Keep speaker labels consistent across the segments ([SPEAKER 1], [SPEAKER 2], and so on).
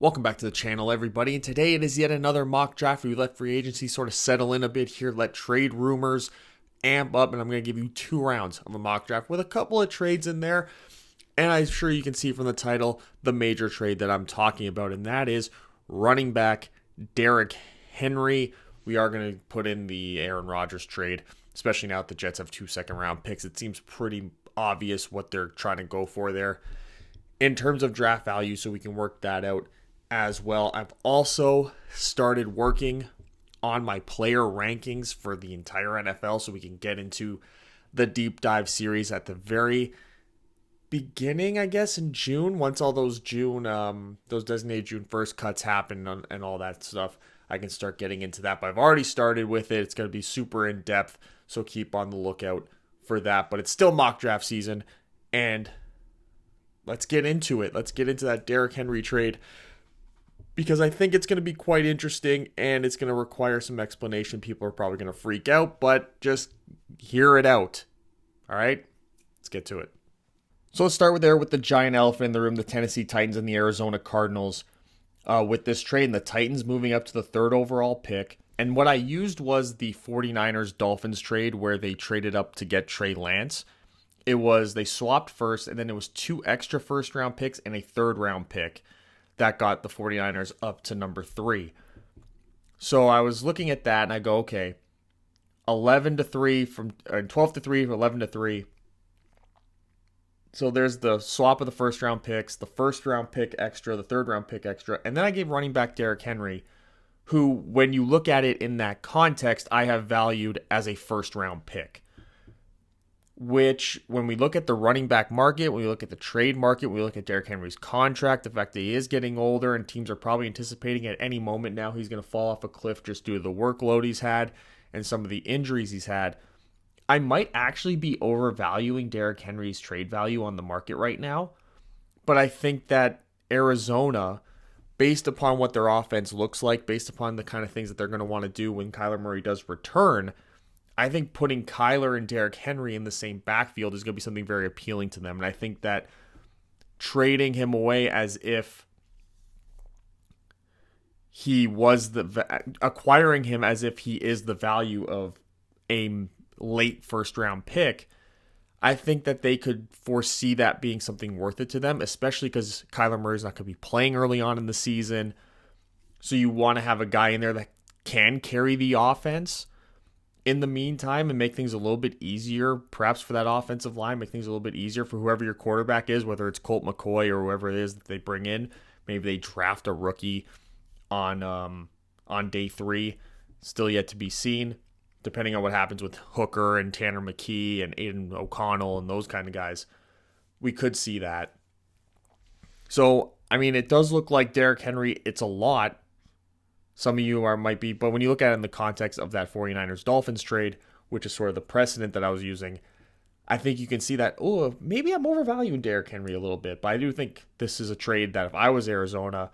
[SPEAKER 1] Welcome back to the channel, everybody, and today it is yet another mock draft where we let free agency sort of settle in a bit here, let trade rumors amp up, and I'm going to give you 2 rounds of a mock draft with a couple of trades in there, and I'm sure you can see from the title the major trade that I'm talking about, and that is running back Derrick Henry. We are going to put in the Aaron Rodgers trade, especially now that the Jets have 2 second-round picks. It seems pretty obvious what they're trying to go for there in terms of draft value, so we can work that out as well. I've also started working on my player rankings for the entire NFL so we can get into the deep dive series at the very beginning, I guess, in June. Once all those those designated June 1st cuts happen and all that stuff, I can start getting into that. But I've already started with it. It's going to be super in depth, so keep on the lookout for that. But it's still mock draft season, and let's get into it. Let's get into that Derrick Henry trade, because I think it's going to be quite interesting and it's going to require some explanation. People are probably going to freak out, but just hear it out. All right, let's get to it. So let's start with the giant elephant in the room, the Tennessee Titans and the Arizona Cardinals. With this trade, and the Titans moving up to the 3rd overall pick. And what I used was the 49ers Dolphins trade where they traded up to get Trey Lance. They swapped first, and then it was 2 extra first round picks and a 3rd round pick that got the 49ers up to number 3. So I was looking at that and I go, okay, 11-3 from 12-3, 11-3. So there's the swap of the first round picks, the first round pick extra, the 3rd round pick extra, and then I gave running back Derrick Henry, who, when you look at it in that context, I have valued as a 1st round pick. Which, when we look at the running back market, when we look at the trade market, when we look at Derrick Henry's contract, the fact that he is getting older and teams are probably anticipating at any moment now he's going to fall off a cliff just due to the workload he's had and some of the injuries he's had, I might actually be overvaluing Derrick Henry's trade value on the market right now. But I think that Arizona, based upon what their offense looks like, based upon the kind of things that they're going to want to do when Kyler Murray does return, I think putting Kyler and Derrick Henry in the same backfield is going to be something very appealing to them. And I think that trading him away as if he was acquiring him as if he is the value of a late 1st round pick, I think that they could foresee that being something worth it to them, especially because Kyler Murray's not going to be playing early on in the season. So you want to have a guy in there that can carry the offense in the meantime and make things a little bit easier, perhaps for that offensive line, make things a little bit easier for whoever your quarterback is, whether it's Colt McCoy or whoever it is that they bring in. Maybe they draft a rookie on day 3, still yet to be seen, depending on what happens with Hooker and Tanner McKee and Aiden O'Connell and those kind of guys. We could see that. So, I mean, it does look like Derrick Henry, it's a lot. Some of you might be, but when you look at it in the context of that 49ers Dolphins trade, which is sort of the precedent that I was using, I think you can see that, oh, maybe I'm overvaluing Derrick Henry a little bit. But I do think this is a trade that if I was Arizona,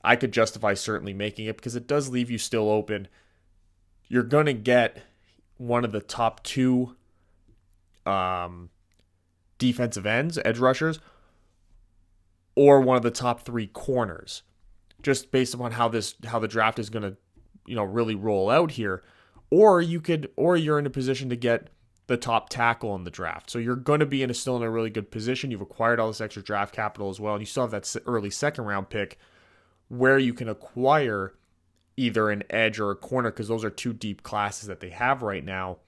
[SPEAKER 1] I could justify certainly making it, because it does leave you still open. You're going to get one of the top 2 defensive ends, edge rushers, or one of the top 3 corners, just based upon how the draft is going to, really roll out here. Or you're in a position to get the top tackle in the draft. So you're going to be still in a really good position. You've acquired all this extra draft capital as well, and you still have that early 2nd round pick where you can acquire either an edge or a corner, because those are 2 deep classes that they have right now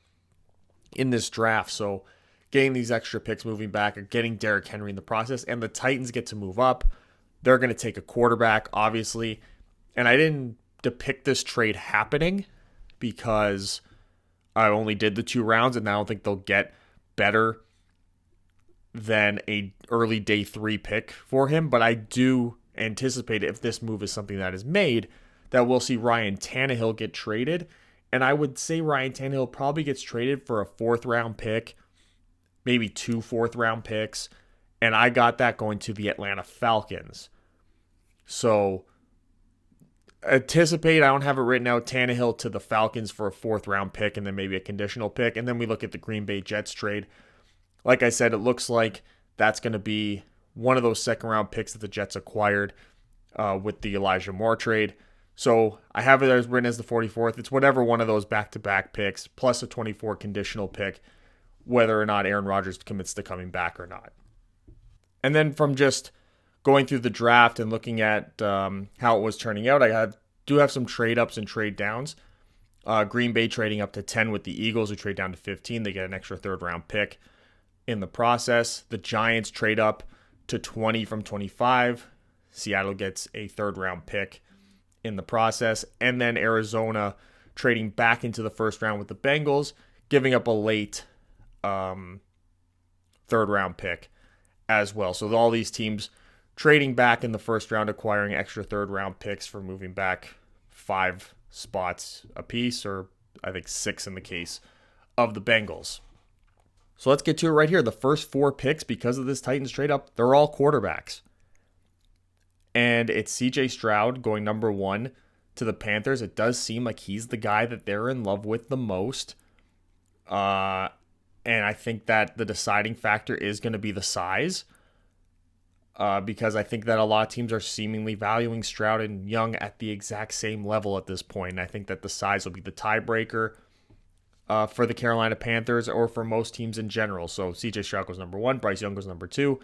[SPEAKER 1] in this draft. So getting these extra picks moving back or getting Derrick Henry in the process, and the Titans get to move up. They're going to take a quarterback, obviously. And I didn't depict this trade happening because I only did the 2 rounds, and I don't think they'll get better than a early day 3 pick for him. But I do anticipate, if this move is something that is made, that we'll see Ryan Tannehill get traded. And I would say Ryan Tannehill probably gets traded for a 4th round pick, maybe 2 4th round picks. And I got that going to the Atlanta Falcons. So anticipate, I don't have it written out, Tannehill to the Falcons for a 4th round pick and then maybe a conditional pick. And then we look at the Green Bay Jets trade. Like I said, it looks like that's going to be one of those 2nd round picks that the Jets acquired. with the Elijah Moore trade. So I have it as written as the 44th. It's whatever one of those back-to-back picks plus a 24 conditional pick, whether or not Aaron Rodgers commits to coming back or not. And then from just going through the draft and looking at how it was turning out, do have some trade ups and trade downs. Green Bay trading up to 10 with the Eagles, who trade down to 15. They get an extra third-round pick in the process. The Giants trade up to 20 from 25. Seattle gets a third-round pick in the process. And then Arizona trading back into the first round with the Bengals, giving up a late third-round pick as well. So all these teams trading back in the first round, acquiring extra third-round picks for moving back 5 spots apiece, or I think 6 in the case of the Bengals. So let's get to it right here. The first 4 picks, because of this Titans trade up, they're all quarterbacks. And it's CJ Stroud going number 1 to the Panthers. It does seem like he's the guy that they're in love with the most. And I think that the deciding factor is going to be the size. Because I think that a lot of teams are seemingly valuing Stroud and Young at the exact same level at this point. And I think that the size will be the tiebreaker for the Carolina Panthers, or for most teams in general. So CJ Stroud goes number 1, Bryce Young goes number 2.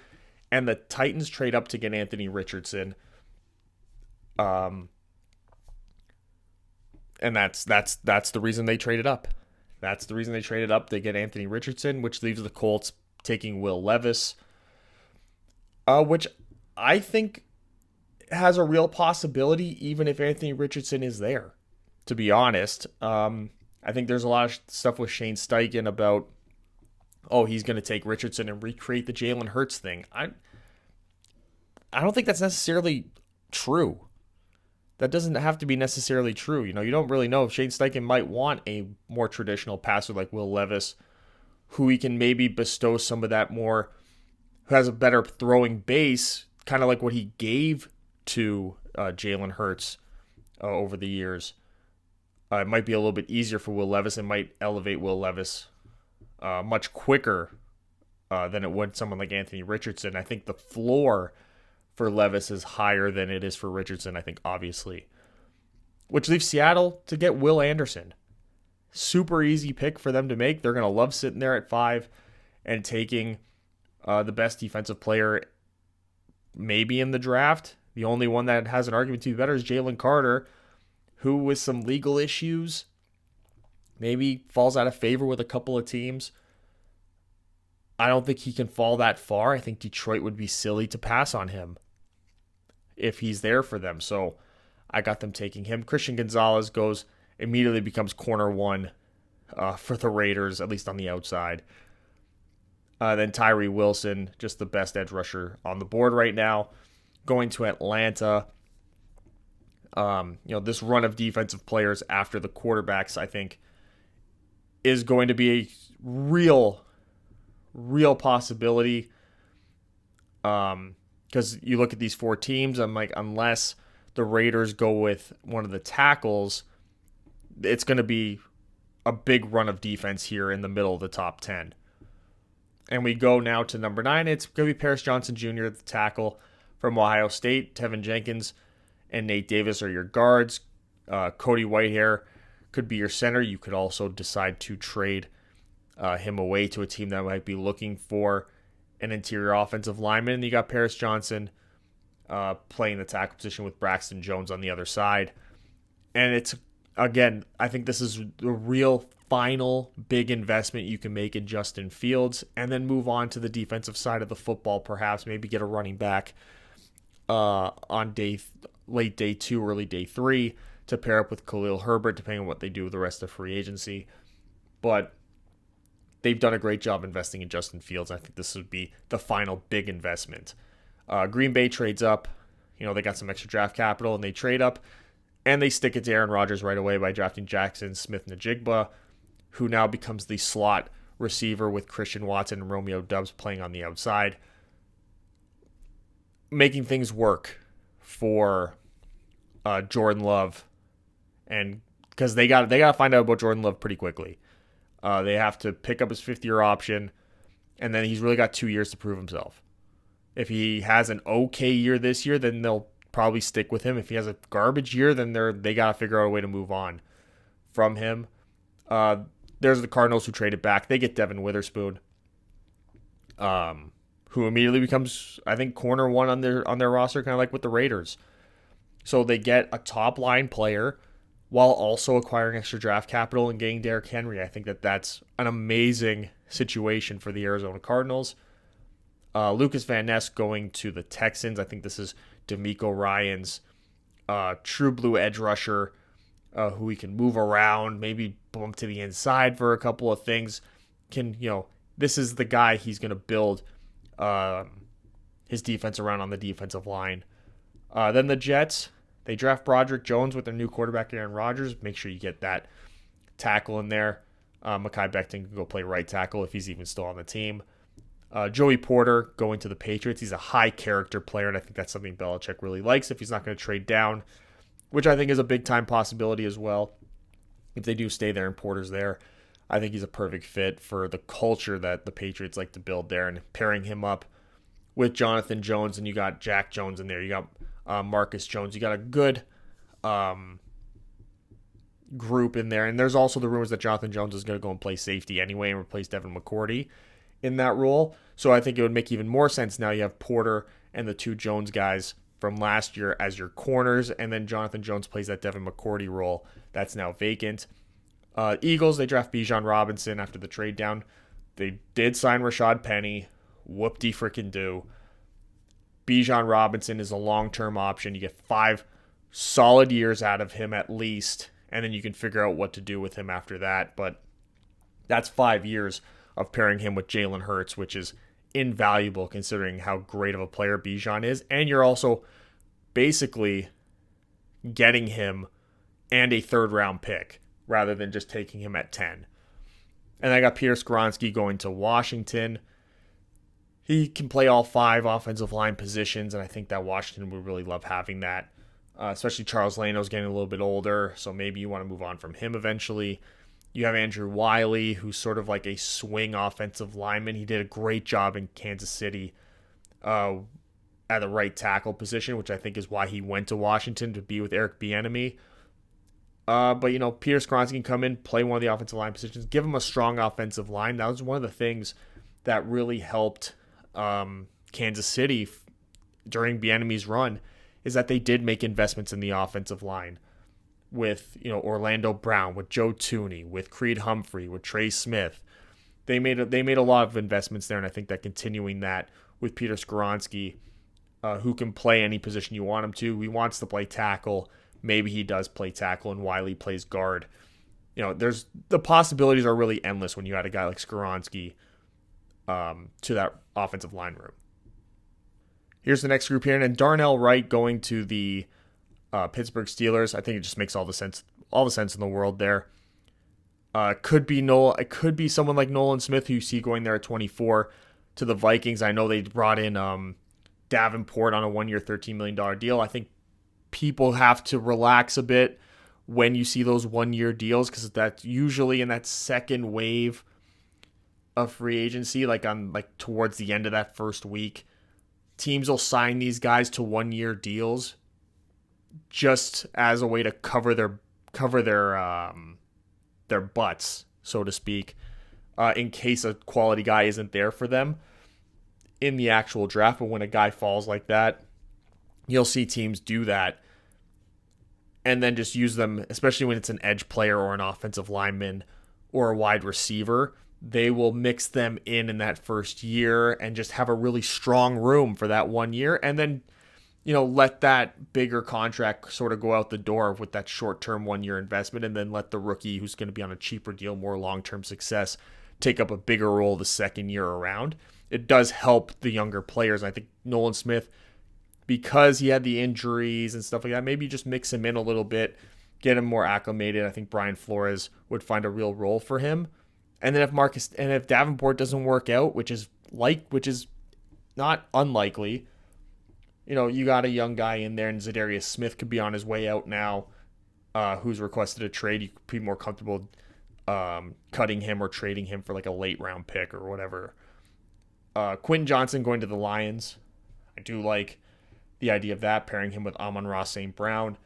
[SPEAKER 1] And the Titans trade up to get Anthony Richardson. And that's the reason they traded up. That's the reason they traded up. They get Anthony Richardson, which leaves the Colts taking Will Levis, which I think has a real possibility even if Anthony Richardson is there, to be honest. I think there's a lot of stuff with Shane Steichen about, he's going to take Richardson and recreate the Jalen Hurts thing. I don't think that's necessarily true. That doesn't have to be necessarily true. You don't really know if Shane Steichen might want a more traditional passer like Will Levis, who he can maybe bestow some of that more, who has a better throwing base, kind of like what he gave to Jalen Hurts over the years. It might be a little bit easier for Will Levis. It might elevate Will Levis much quicker than it would someone like Anthony Richardson. I think the floor for Levis is higher than it is for Richardson, I think, obviously. Which leaves Seattle to get Will Anderson. Super easy pick for them to make. They're going to love sitting there at 5 and taking the best defensive player maybe in the draft. The only one that has an argument to be better is Jalen Carter, who with some legal issues maybe falls out of favor with a couple of teams. I don't think he can fall that far. I think Detroit would be silly to pass on him if he's there for them. So I got them taking him. Christian Gonzalez immediately becomes corner 1 for the Raiders, at least on the outside. Then Tyree Wilson, just the best edge rusher on the board right now, going to Atlanta. This run of defensive players after the quarterbacks, I think, is going to be a real possibility. Because you look at these 4 teams, I'm like, unless the Raiders go with one of the tackles, it's going to be a big run of defense here in the middle of the top 10. And we go now to number 9. It's going to be Paris Johnson Jr., the tackle from Ohio State. Tevin Jenkins and Nate Davis are your guards. Cody Whitehair could be your center. You could also decide to trade him away to a team that might be looking for an interior offensive lineman. And you got Paris Johnson playing the tackle position with Braxton Jones on the other side. And it's, again, I think this is the real final big investment you can make in Justin Fields, and then move on to the defensive side of the football, perhaps maybe get a running back on late day 2, early day 3 to pair up with Khalil Herbert, depending on what they do with the rest of free agency. But they've done a great job investing in Justin Fields. I think this would be the final big investment. Green Bay trades up. They got some extra draft capital, and they trade up, and they stick it to Aaron Rodgers right away by drafting Jackson Smith-Njigba, who now becomes the slot receiver with Christian Watson and Romeo Doubs playing on the outside, making things work for Jordan Love, and because they got to find out about Jordan Love pretty quickly. They have to pick up his 5th-year option, and then he's really got 2 years to prove himself. If he has an okay year this year, then they'll probably stick with him. If he has a garbage year, then they got to figure out a way to move on from him. There's the Cardinals who traded back. They get Devin Witherspoon, who immediately becomes, I think, corner one on their roster, kind of like with the Raiders. So they get a top line player while also acquiring extra draft capital and getting Derrick Henry. I think that's an amazing situation for the Arizona Cardinals. Lucas Van Ness going to the Texans. I think this is DeMeco Ryans' true blue edge rusher, who he can move around, maybe bump to the inside for a couple of things. This is the guy he's going to build his defense around on the defensive line. Then the Jets, they draft Broderick Jones with their new quarterback Aaron Rodgers. Make sure you get that tackle in there. Mekhi Becton can go play right tackle if he's even still on the team. Joey Porter going to the Patriots. He's a high character player, and I think that's something Belichick really likes if he's not going to trade down, which I think is a big time possibility as well. If they do stay there and Porter's there, I think he's a perfect fit for the culture that the Patriots like to build there, and pairing him up with Jonathan Jones, and you got Jack Jones in there. You got Marcus Jones. You got a good group in there. And there's also the rumors that Jonathan Jones is going to go and play safety anyway and replace Devin McCourty in that role. So I think it would make even more sense now you have Porter and the two Jones guys from last year as your corners, and then Jonathan Jones plays that Devin McCourty role that's now vacant. Eagles, they draft Bijan Robinson after the trade down. They did sign Rashad Penny. Whoop-de-frickin-do. Bijan Robinson is a long-term option. You get 5 solid years out of him at least, and then you can figure out what to do with him after that. But that's 5 years of pairing him with Jalen Hurts, which is invaluable considering how great of a player Bijan is. And you're also basically getting him and a third-round pick rather than just taking him at 10. And I got Peter Skoronski going to Washington. He can play all 5 offensive line positions, and I think that Washington would really love having that. Especially Charles Leno's getting a little bit older, so maybe you want to move on from him eventually. You have Andrew Wiley, who's sort of like a swing offensive lineman. He did a great job in Kansas City at the right tackle position, which I think is why he went to Washington to be with Eric Bieniemy. But Peter Skoronski can come in, play one of the offensive line positions, give him a strong offensive line. That was one of the things that really helped Kansas City during Bieniemy's run, is that they did make investments in the offensive line with Orlando Brown, with Joe Thuney, with Creed Humphrey, with Trey Smith. They made a lot of investments there, and I think that continuing that with Peter Skoronski, who can play any position you want him to. He wants to play tackle. Maybe he does play tackle, and Wiley plays guard. There's the possibilities are really endless when you add a guy like Skoronski to that offensive line room. Here's the next group here, and Darnell Wright going to the Pittsburgh Steelers. I think it just makes all the sense in the world there. It could be someone like Nolan Smith, who you see going there at 24 to the Vikings. I know they brought in Davenport on a 1-year, $13 million deal. I think people have to relax a bit when you see those 1-year deals, because that's usually in that second wave of free agency, like towards the end of that first week. Teams will sign these guys to 1-year deals just as a way to cover their butts, so to speak, in case a quality guy isn't there for them in the actual draft. But when a guy falls like that, you'll see teams do that and then just use them, especially when it's an edge player or an offensive lineman or a wide receiver. They will mix them in that first year and just have a really strong room for that 1 year, and then let that bigger contract sort of go out the door with that short-term 1-year investment, and then let the rookie who's going to be on a cheaper deal, more long-term success, take up a bigger role the second year around. It does help the younger players. I think Nolan Smith, because he had the injuries and stuff like that, maybe just mix him in a little bit, get him more acclimated. I think Brian Flores would find a real role for him. And then if Davenport doesn't work out, which is not unlikely, you got a young guy in there, and Zadarius Smith could be on his way out now, who's requested a trade. You could be more comfortable cutting him or trading him for like a late round pick or whatever. Quentin Johnson going to the Lions. I do like the idea of that, pairing him with Amon-Ra St. Brown,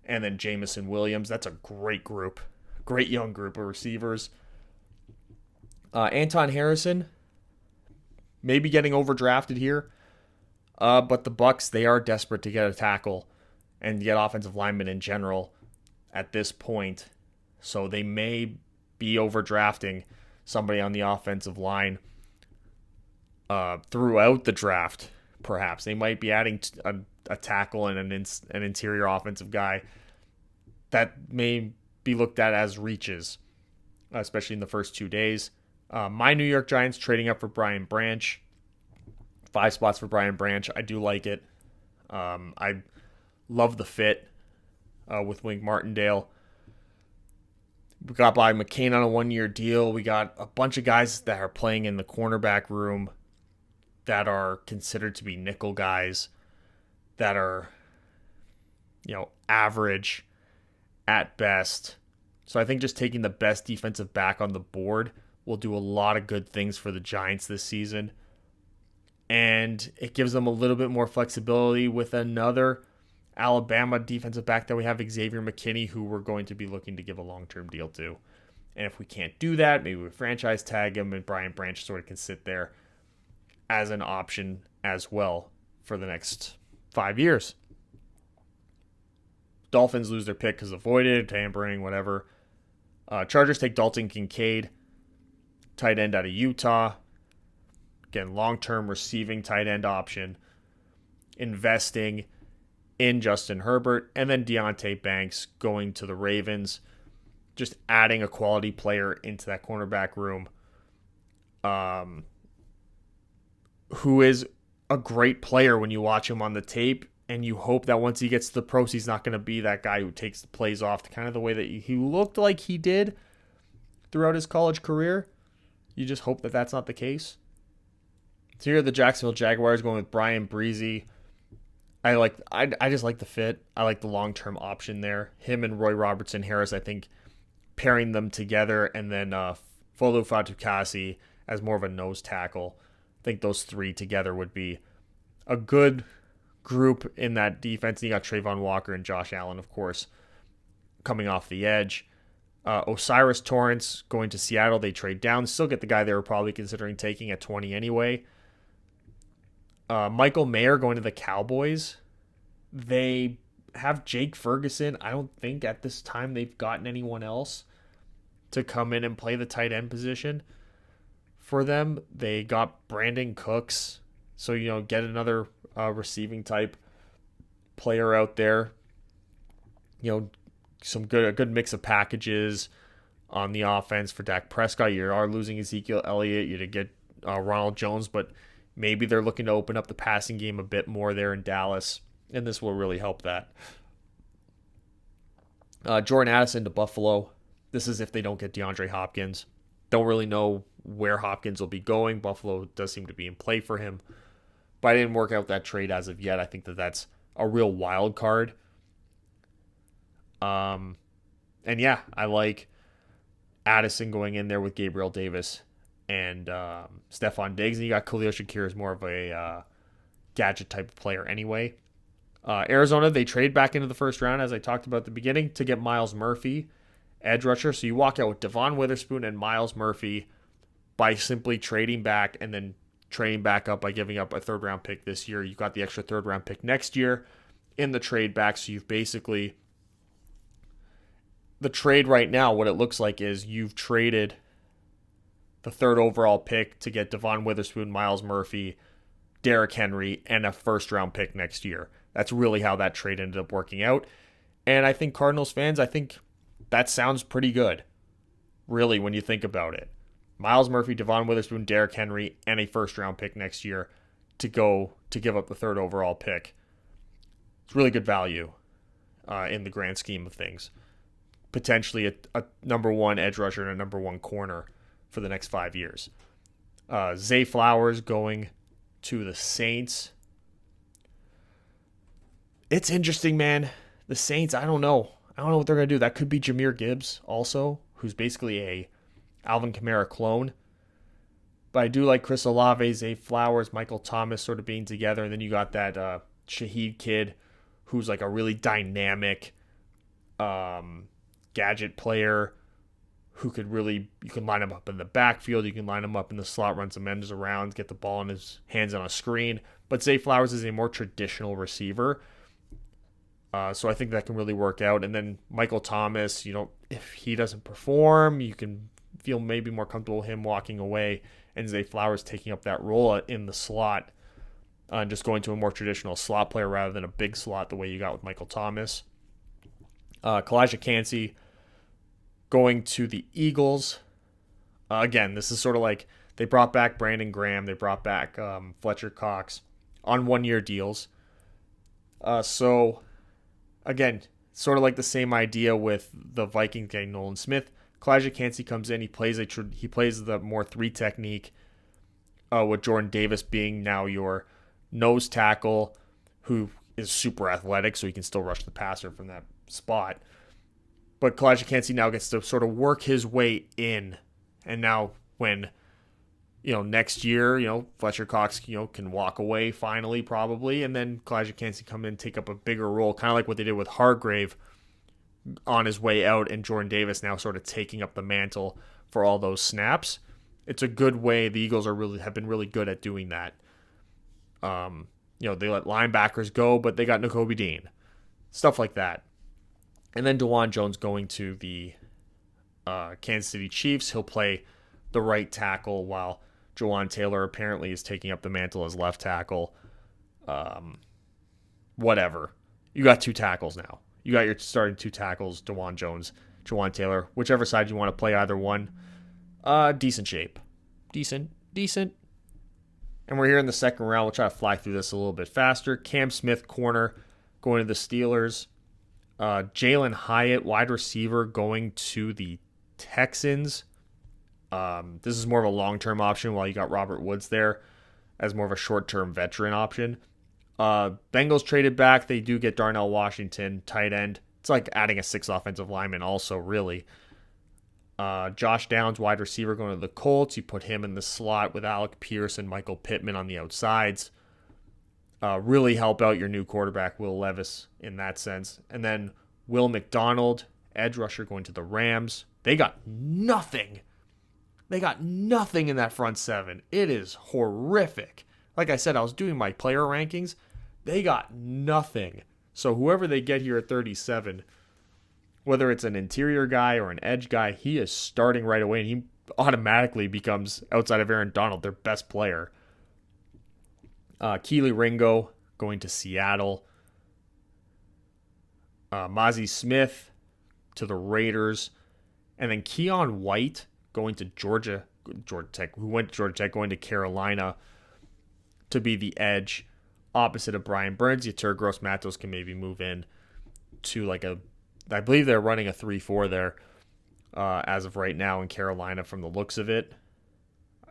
[SPEAKER 1] and then Jamison Williams. That's a great group. Great young group of receivers. Anton Harrison, maybe getting overdrafted here. But the Bucs, they are desperate to get a tackle and get offensive linemen in general at this point. So they may be overdrafting somebody on the offensive line throughout the draft, perhaps. They might be adding a tackle and an interior offensive guy that may be looked at as reaches, especially in the first 2 days. My New York Giants trading up for Brian Branch. 5 spots for Brian Branch. I do like it. I love the fit with Wink Martindale. We got by McCain on a 1-year deal. We got a bunch of guys that are playing in the cornerback room that are considered to be nickel guys that are, average at best. So I think just taking the best defensive back on the board will do a lot of good things for the Giants this season. And it gives them a little bit more flexibility with another Alabama defensive back that we have, Xavier McKinney, who we're going to be looking to give a long-term deal to. And if we can't do that, maybe we franchise tag him and Brian Branch sort of can sit there as an option as well for the next 5 years. Dolphins lose their pick because of voided, tampering, whatever. Chargers take Dalton Kincaid, tight end out of Utah. Again, long-term receiving tight end option. Investing in Justin Herbert. And then Deontay Banks going to the Ravens. Just adding a quality player into that cornerback room. Who is a great player when you watch him on the tape. And you hope that once he gets to the pros, he's not going to be that guy who takes the plays off, kind of the way that he looked like he did throughout his college career. You just hope that that's not the case. So here are the Jacksonville Jaguars going with Brian Breezy. I just like the fit. I like the long-term option there. Him and Roy Robertson Harris, I think pairing them together, and then Folu Fatukasi as more of a nose tackle. I think those three together would be a good group in that defense. And you got Trayvon Walker and Josh Allen, of course, coming off the edge. Osiris Torrance going to Seattle. They trade down. Still get the guy they were probably considering taking at 20 anyway. Michael Mayer going to the Cowboys. They have Jake Ferguson. I don't think at this time they've gotten anyone else to come in and play the tight end position for them. They got Brandon Cooks. So, get another receiving type player out there. A good mix of packages on the offense for Dak Prescott. You are losing Ezekiel Elliott. You did get Ronald Jones, but maybe they're looking to open up the passing game a bit more there in Dallas, and this will really help that. Jordan Addison to Buffalo. This is if they don't get DeAndre Hopkins. Don't really know where Hopkins will be going. Buffalo does seem to be in play for him, but I didn't work out that trade as of yet. I think that that's a real wild card. And yeah, I like Addison going in there with Gabriel Davis and Stephon Diggs. And you got Khalil Shakir as more of a gadget type of player anyway. Arizona, they trade back into the first round, as I talked about at the beginning, to get Myles Murphy, edge rusher. So you walk out with Devon Witherspoon and Myles Murphy by simply trading back and then trading back up by giving up a third-round pick this year. You've got the extra third-round pick next year in the trade back. So you've basically... The trade right now, what it looks like is you've traded the third overall pick to get Devon Witherspoon, Myles Murphy, Derrick Henry, and a first-round pick next year. That's really how that trade ended up working out. And I think Cardinals fans, I think that sounds pretty good, really, when you think about it. Myles Murphy, Devon Witherspoon, Derrick Henry, and a first-round pick next year to give up the third overall pick. It's really good value in the grand scheme of things. Potentially a number one edge rusher and a number one corner for the next 5 years. Zay Flowers going to the Saints. It's interesting, man. The Saints, I don't know. I don't know what they're going to do. That could be Jahmyr Gibbs also, who's basically a Alvin Kamara clone. But I do like Chris Olave, Zay Flowers, Michael Thomas sort of being together. And then you got that Shaheed kid who's like a really dynamic gadget player who could really, you can line him up in the backfield, you can line him up in the slot, run some ends around, get the ball in his hands on a screen. But Zay Flowers is a more traditional receiver. So I think that can really work out. And then Michael Thomas, if he doesn't perform, you can feel maybe more comfortable with him walking away and Zay Flowers taking up that role in the slot and just going to a more traditional slot player rather than a big slot the way you got with Michael Thomas. Kalijah Kancey going to the Eagles. Again, this is sort of like they brought back Brandon Graham. They brought back Fletcher Cox on one-year deals. So, again, sort of like the same idea with the Vikings getting Nolan Smith. Kalijah Kancey comes in. He plays the more three technique with Jordan Davis being now your nose tackle who is super athletic, so he can still rush the passer from that spot. But Kalijah Kancey now gets to sort of work his way in. And now when, next year, Fletcher Cox, can walk away finally probably. And then Kalijah Kancey come in and take up a bigger role, kind of like what they did with Hargrave on his way out. And Jordan Davis now sort of taking up the mantle for all those snaps. It's a good way. The Eagles have been really good at doing that. They let linebackers go, but they got Nakobe Dean. Stuff like that. And then DeJuan Jones going to the Kansas City Chiefs. He'll play the right tackle while Jawan Taylor apparently is taking up the mantle as left tackle. Whatever. You got two tackles now. You got your starting two tackles, DeJuan Jones, Jawan Taylor. Whichever side you want to play, either one. Decent shape. Decent. And we're here in the second round. We'll try to fly through this a little bit faster. Cam Smith, corner, going to the Steelers. Jalen Hyatt, wide receiver, going to the Texans. This is more of a long-term option while you got Robert Woods there as more of a short-term veteran option. Bengals traded back. They do get Darnell Washington, tight end. It's like adding a sixth offensive lineman also, really. Josh Downs, wide receiver, going to the Colts. You put him in the slot with Alec Pierce and Michael Pittman on the outsides. Really help out your new quarterback, Will Levis, in that sense. And then Will McDonald, edge rusher, going to the Rams. They got nothing. They got nothing in that front seven. It is horrific. Like I said, I was doing my player rankings. They got nothing. So whoever they get here at 37, whether it's an interior guy or an edge guy, he is starting right away, and he automatically becomes, outside of Aaron Donald, their best player. Keely Ringo going to Seattle. Mozzie Smith to the Raiders. And then Keon White going to Georgia Tech, who went to Georgia Tech, going to Carolina to be the edge opposite of Brian Burns. Yetur Gross-Matos can maybe move in to I believe they're running a 3-4 there as of right now in Carolina from the looks of it.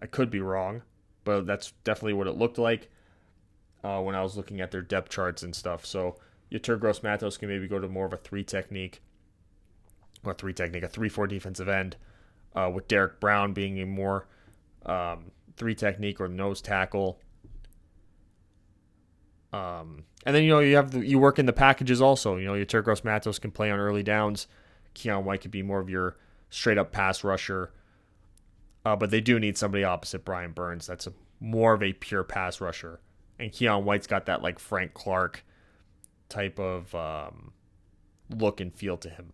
[SPEAKER 1] I could be wrong, but that's definitely what it looked like when I was looking at their depth charts and stuff. So Yetur Gross-Matos can maybe go to more of a 3-4 defensive end with Derrick Brown being a more 3 technique or nose tackle. And then, you work in the packages also. Yetur Gross-Matos can play on early downs. Keon White could be more of your straight-up pass rusher. But they do need somebody opposite Brian Burns. That's more of a pure pass rusher. And Keon White's got that, Frank Clark type of look and feel to him.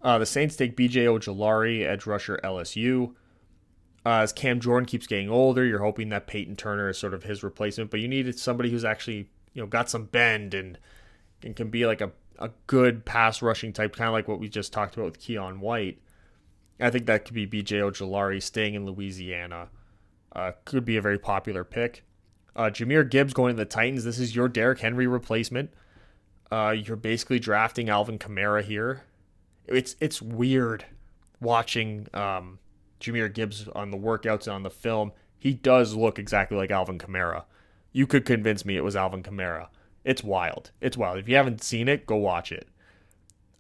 [SPEAKER 1] The Saints take B.J. Ojolari, edge rusher, LSU. As Cam Jordan keeps getting older, you're hoping that Peyton Turner is sort of his replacement, but you needed somebody who's actually, got some bend and can be like a good pass rushing type, kind of like what we just talked about with Keon White. I think that could be B.J. Ojolari staying in Louisiana. Could be a very popular pick. Jahmyr Gibbs going to the Titans. This is your Derrick Henry replacement. You're basically drafting Alvin Kamara here. It's weird watching Jahmyr Gibbs on the workouts and on the film. He does look exactly like Alvin Kamara. You could convince me it was Alvin Kamara. It's wild. If you haven't seen it, go watch it.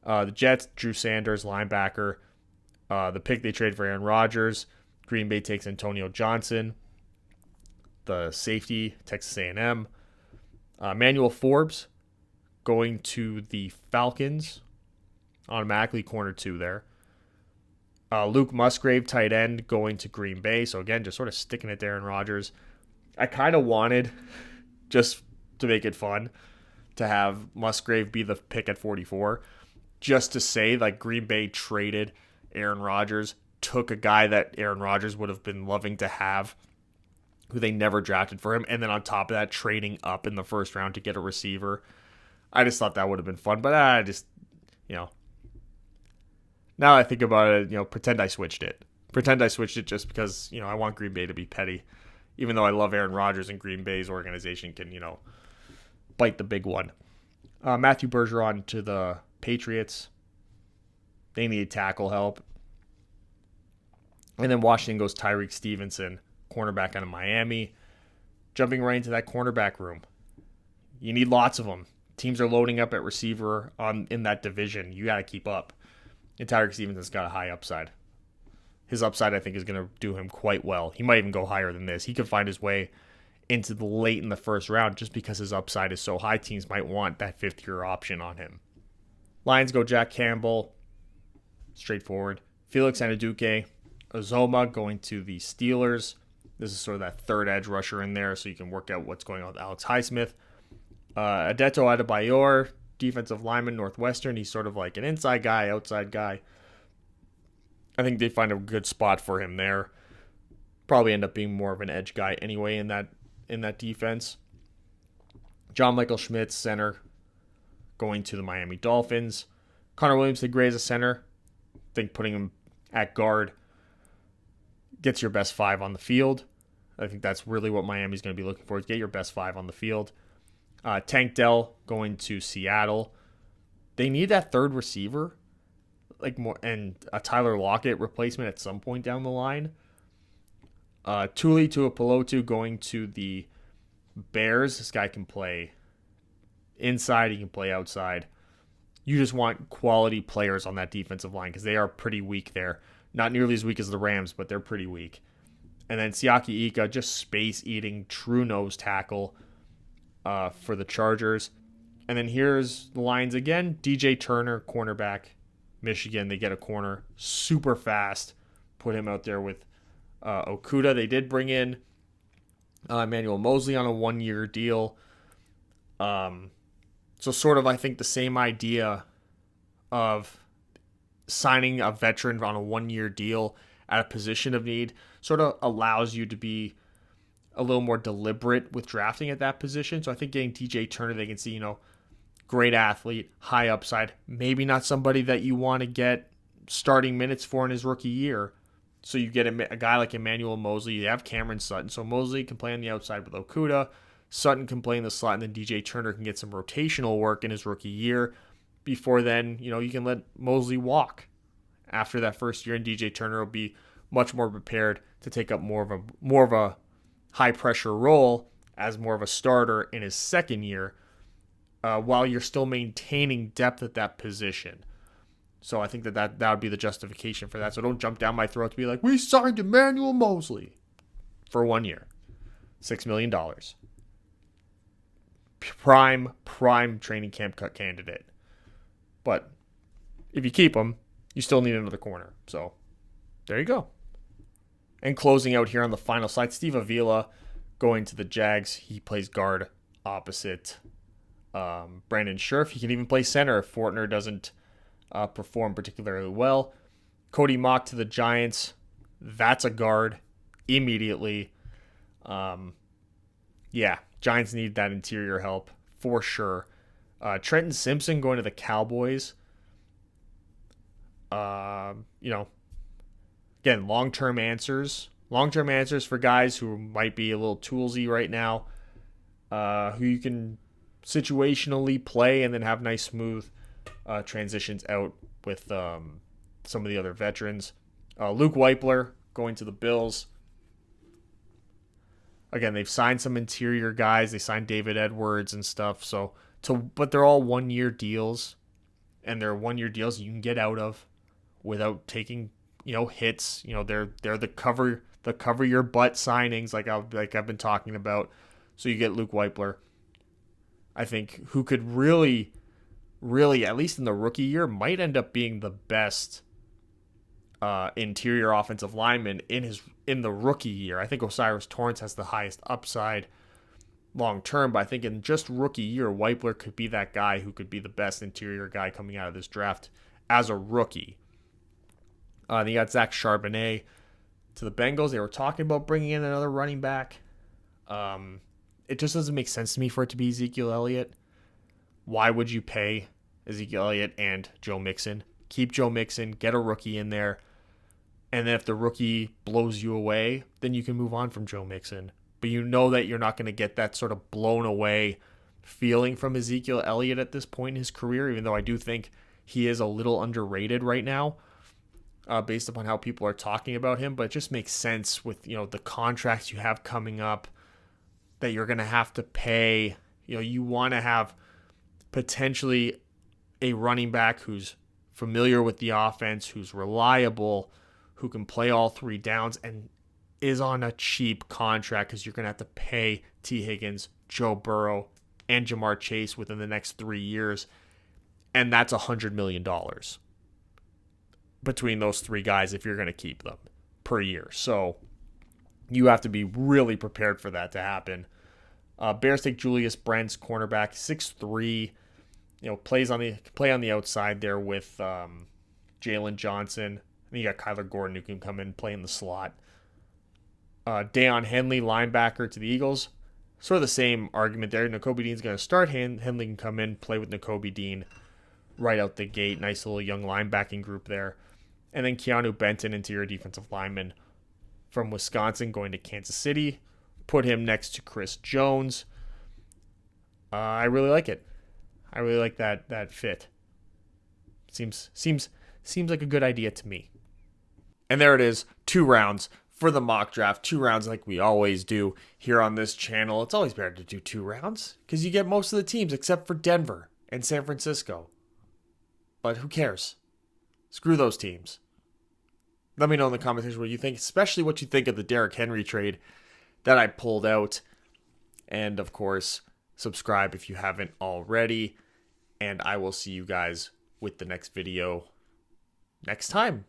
[SPEAKER 1] The Jets, Drew Sanders, linebacker. The pick they traded for Aaron Rodgers. Green Bay takes Antonio Johnson, the safety, Texas A&M. Manuel Forbes going to the Falcons, automatically corner 2 there. Luke Musgrave, tight end, going to Green Bay. So again, just sort of sticking it to Aaron Rodgers. I kind of wanted, just to make it fun, to have Musgrave be the pick at 44, just to say like Green Bay traded Aaron Rodgers, took a guy that Aaron Rodgers would have been loving to have, who they never drafted for him, and then on top of that, trading up in the first round to get a receiver. I just thought that would have been fun, but I just, now I think about it, pretend I switched it. Pretend I switched it just because, I want Green Bay to be petty. Even though I love Aaron Rodgers and Green Bay's organization can, bite the big one. Matthew Bergeron to the Patriots. They need tackle help. And then Washington goes Tyreek Stevenson, cornerback out of Miami. Jumping right into that cornerback room. You need lots of them. Teams are loading up at receiver in that division. You got to keep up. And Tyreek Stevenson's got a high upside. His upside, I think, is going to do him quite well. He might even go higher than this. He could find his way into the late in the first round just because his upside is so high. Teams might want that fifth-year option on him. Lions go Jack Campbell. Straightforward. Felix Anudike. Uzomah going to the Steelers. This is sort of that third edge rusher in there, so you can work out what's going on with Alex Highsmith. Adeto Adebayor, defensive lineman, Northwestern. He's sort of like an inside guy, outside guy. I think they find a good spot for him there. Probably end up being more of an edge guy anyway in that defense. John Michael Schmitz, center, going to the Miami Dolphins. Connor Williams-Degree as a center. I think putting him at guard gets your best 5 on the field. I think that's really what Miami's going to be looking for, is get your best 5 on the field. Tank Dell going to Seattle. They need that third receiver, and a Tyler Lockett replacement at some point down the line. Tuli Tuipulotu going to the Bears. This guy can play inside, he can play outside. You just want quality players on that defensive line because they are pretty weak there. Not nearly as weak as the Rams, but they're pretty weak. And then Siaki Ika, just space-eating, true nose tackle for the Chargers. And then here's the Lions again. DJ Turner, cornerback, Michigan. They get a corner, super fast. Put him out there with Okudah. They did bring in Emmanuel Mosley on a 1-year deal. So sort of, I think, the same idea of signing a veteran on a 1-year deal at a position of need sort of allows you to be a little more deliberate with drafting at that position. So I think getting DJ Turner, they can see, great athlete, high upside, maybe not somebody that you want to get starting minutes for in his rookie year. So you get a guy like Emmanuel Mosley, you have Cameron Sutton. So Mosley can play on the outside with Okudah, Sutton can play in the slot, and then DJ Turner can get some rotational work in his rookie year. Before then, you can let Mosley walk after that first year, and DJ Turner will be much more prepared to take up more of a high pressure role as more of a starter in his second year, while you're still maintaining depth at that position. So I think that would be the justification for that. So don't jump down my throat to be like, we signed Emmanuel Mosley for 1 year, $6 million. Prime training camp cut candidate. But if you keep him, you still need another corner. So there you go. And closing out here on the final slide, Steve Avila going to the Jags. He plays guard opposite Brandon Scherf. He can even play center if Fortner doesn't perform particularly well. Cody Mock to the Giants. That's a guard immediately. Giants need that interior help for sure. Trenton Simpson going to the Cowboys. Again, long-term answers for guys who might be a little toolsy right now, who you can situationally play and then have nice, smooth transitions out with some of the other veterans. Luke Weipler going to the Bills. Again, they've signed some interior guys. They signed David Edwards and stuff. But they're all 1-year deals, and they're 1-year deals you can get out of without taking hits. They're the cover your butt signings like I've been talking about. So you get Luke Weipler, I think, who could really, really, at least in the rookie year, might end up being the best interior offensive lineman in the rookie year. I think Osiris Torrance has the highest upside long term, but I think in just rookie year, Weipler could be that guy who could be the best interior guy coming out of this draft as a rookie. Then you got Zach Charbonnet to the Bengals. They were talking about bringing in another running back. It just doesn't make sense to me for it to be Ezekiel Elliott. Why would you pay Ezekiel Elliott and Joe Mixon? Keep Joe Mixon, get a rookie in there, and then if the rookie blows you away, then you can move on from Joe Mixon. But you know that you're not going to get that sort of blown away feeling from Ezekiel Elliott at this point in his career, even though I do think he is a little underrated right now based upon how people are talking about him. But it just makes sense with the contracts you have coming up that you're going to have to pay. You want to have potentially a running back who's familiar with the offense, who's reliable, who can play all three downs, and is on a cheap contract because you're going to have to pay T. Higgins, Joe Burrow, and Jamar Chase within the next 3 years. And that's $100 million between those three guys if you're going to keep them per year. So you have to be really prepared for that to happen. Bears take Julius Brents, cornerback, 6'3", play on the outside there with Jalen Johnson. And you got Kyler Gordon who can come in and play in the slot. Deion Henley, linebacker to the Eagles. Sort of the same argument there. Nakobe Dean's going to start. Henley can come in, play with Nakobe Dean right out the gate. Nice little young linebacking group there. And then Keanu Benton, interior defensive lineman from Wisconsin, going to Kansas City. Put him next to Chris Jones. I really like it. I really like that fit. Seems like a good idea to me. And there it is, 2 rounds for the mock draft. 2 rounds like we always do here on this channel. It's always better to do 2 rounds because you get most of the teams except for Denver and San Francisco. But who cares? Screw those teams. Let me know in the comments what you think, especially what you think of the Derrick Henry trade that I pulled out. And of course, subscribe if you haven't already. And I will see you guys with the next video next time.